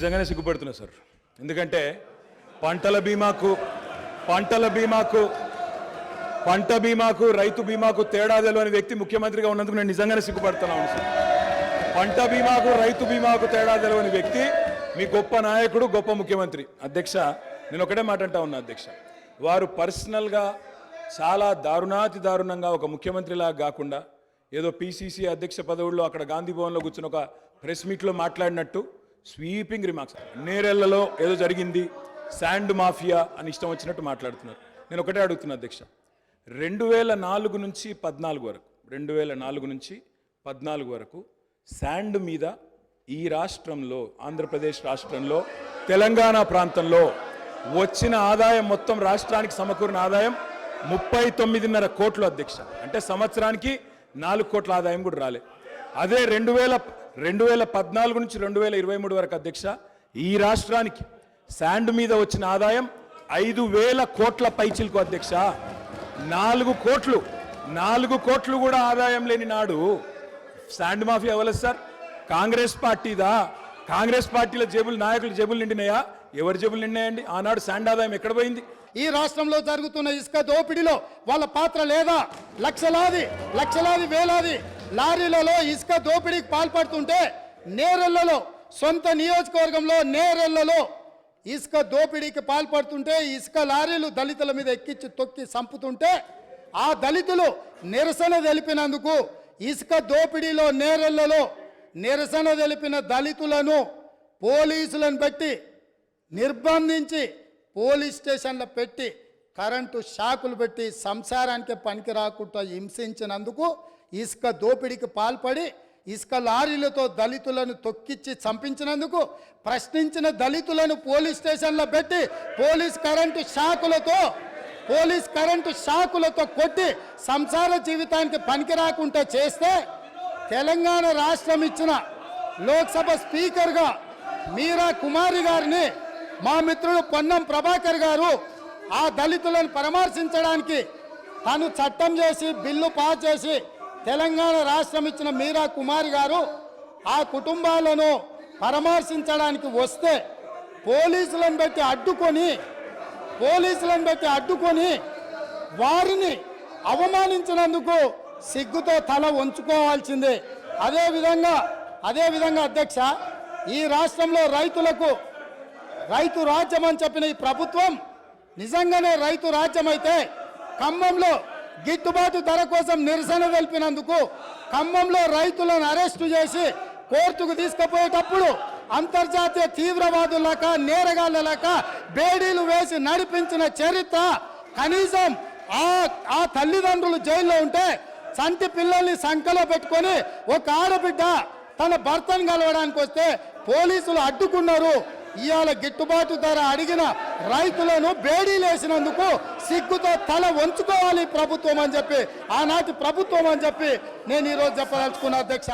నిజంగానే సిగ్గుపడుతున్నా సార్. ఎందుకంటే పంట బీమాకు రైతు బీమాకు తేడా తెలియని వ్యక్తి ముఖ్యమంత్రిగా ఉన్నందుకు నేను నిజంగానే సిగ్గుపడుతున్నాను సార్. పంట బీమాకు రైతు బీమాకు తేడా తెలియని వ్యక్తి మీ గొప్ప నాయకుడు, గొప్ప ముఖ్యమంత్రి. అధ్యక్ష, నేను ఒకటే మాట అంటా ఉన్నా అధ్యక్ష, వారు పర్సనల్గా చాలా దారుణంగా ఒక ముఖ్యమంత్రిలాగా కాకుండా ఏదో పిసిసి అధ్యక్ష పదవుల్లో అక్కడ గాంధీ భవన్లో కూర్చుని ఒక ప్రెస్ మీట్లో మాట్లాడినట్టు స్వీపింగ్ రిమార్క్స్, నేరెళ్లలో ఏదో జరిగింది, శాండ్ మాఫియా అని ఇష్టం వచ్చినట్టు మాట్లాడుతున్నారు. నేను ఒకటే అడుగుతున్నా అధ్యక్ష, 2004 నుంచి 14 వరకు శాండ్ మీద ఈ రాష్ట్రంలో, ఆంధ్రప్రదేశ్ రాష్ట్రంలో, తెలంగాణ ప్రాంతంలో వచ్చిన ఆదాయం మొత్తం రాష్ట్రానికి సమకూరిన ఆదాయం 39.5 కోట్లు అధ్యక్ష. అంటే సంవత్సరానికి 4 కోట్ల ఆదాయం కూడా రాలే. అదే 2014 నుంచి 2023 వరకు అధ్యక్ష ఈ రాష్ట్రానికి శాండ్ మీద వచ్చిన ఆదాయం 5,000 కోట్ల పైచిలకు అధ్యక్ష. 4 కోట్లు కూడా ఆదాయం లేని నాడు శాండ్ మాఫియా అవ్వలేదు సార్. కాంగ్రెస్ పార్టీదా? కాంగ్రెస్ పార్టీల జేబులు, నాయకుల జేబులు నిండినాయా? ఎవరి జేబులు నిండినాయండి? ఆనాడు శాండ్ ఆదాయం ఎక్కడ పోయింది? ఈ రాష్ట్రంలో జరుగుతున్న ఇసుక దోపిడీలో వాళ్ళ పాత్ర లేదా? లక్షలాది వేలాది లారీలలో ఇసుక దోపిడీకి పాల్పడుతుంటే, నేరెళ్లలో, సొంత నియోజకవర్గంలో నేరెళ్లలో ఇసుక దోపిడీకి పాల్పడుతుంటే, ఇసుక లారీలు దళితుల మీద ఎక్కించి తొక్కి చంపుతుంటే, ఆ దళితులు నిరసన తెలిపినందుకు ఇసుక దోపిడీలో నేరెళ్లలో నిరసన తెలిపిన దళితులను పోలీసులను పెట్టి నిర్బంధించి పోలీస్ స్టేషన్లో పెట్టి కరెంటు షాకులు పెట్టి సంసారానికి పనికి రాకుండా హింసించినందుకు, ఇసుక దోపిడీకి పాల్పడి ఇసుక లారీలతో దళితులను తొక్కిచ్చి చంపించినందుకు ప్రశ్నించిన దళితులను పోలీస్ స్టేషన్లో పెట్టి పోలీస్ కరెంటు షాకులతో కొట్టి సంసార జీవితానికి పనికి రాకుండా చేస్తే, తెలంగాణ రాష్ట్రం ఇచ్చిన లోక్సభ స్పీకర్గా మీరా కుమారి గారిని మా మిత్రుడు పొన్నం ప్రభాకర్ గారు ఆ దళితులను పరామర్శించడానికి తాను చట్టం చేసి బిల్లు పాస్ చేసి తెలంగాణ రాష్ట్రం ఇచ్చిన మీరా కుమారి గారు ఆ కుటుంబాలను పరామర్శించడానికి వస్తే పోలీసులను పెట్టి అడ్డుకొని వారిని అవమానించినందుకు సిగ్గుతో తల వంచుకోవాల్సిందే. అదేవిధంగా అధ్యక్ష, ఈ రాష్ట్రంలో రైతు రాజ్యం అని చెప్పిన ఈ ప్రభుత్వం నిజంగానే రైతు రాజ్యం అయితే, ఖమ్మంలో గిట్టుబాటు ధర కోసం నిరసన తెలిపినందుకు ఖమ్మంలో రైతులను అరెస్టు చేసి కోర్టుకు తీసుకుపోయేటప్పుడు అంతర్జాతీయ తీవ్రవాదులక, నేరగాళ్ళక బేడీలు వేసి నడిపించిన చరిత్ర కనీసం ఆ తల్లిదండ్రులు జైల్లో ఉంటే చంటి పిల్లల్ని సంకలో పెట్టుకొని ఒక ఆడబిడ్డ తన భర్తను కలవడానికి వస్తే పోలీసులు అడ్డుకున్నారు. ఇవాళ గిట్టుబాటు ధర అడిగిన రైతులను బేడీలేసినందుకు సిగ్గుతో తల వంచుకోవాలి ప్రభుత్వం అని చెప్పి, ఆనాటి ప్రభుత్వం అని చెప్పి నేను ఈరోజు చెప్పదలుచుకున్నా అధ్యక్ష.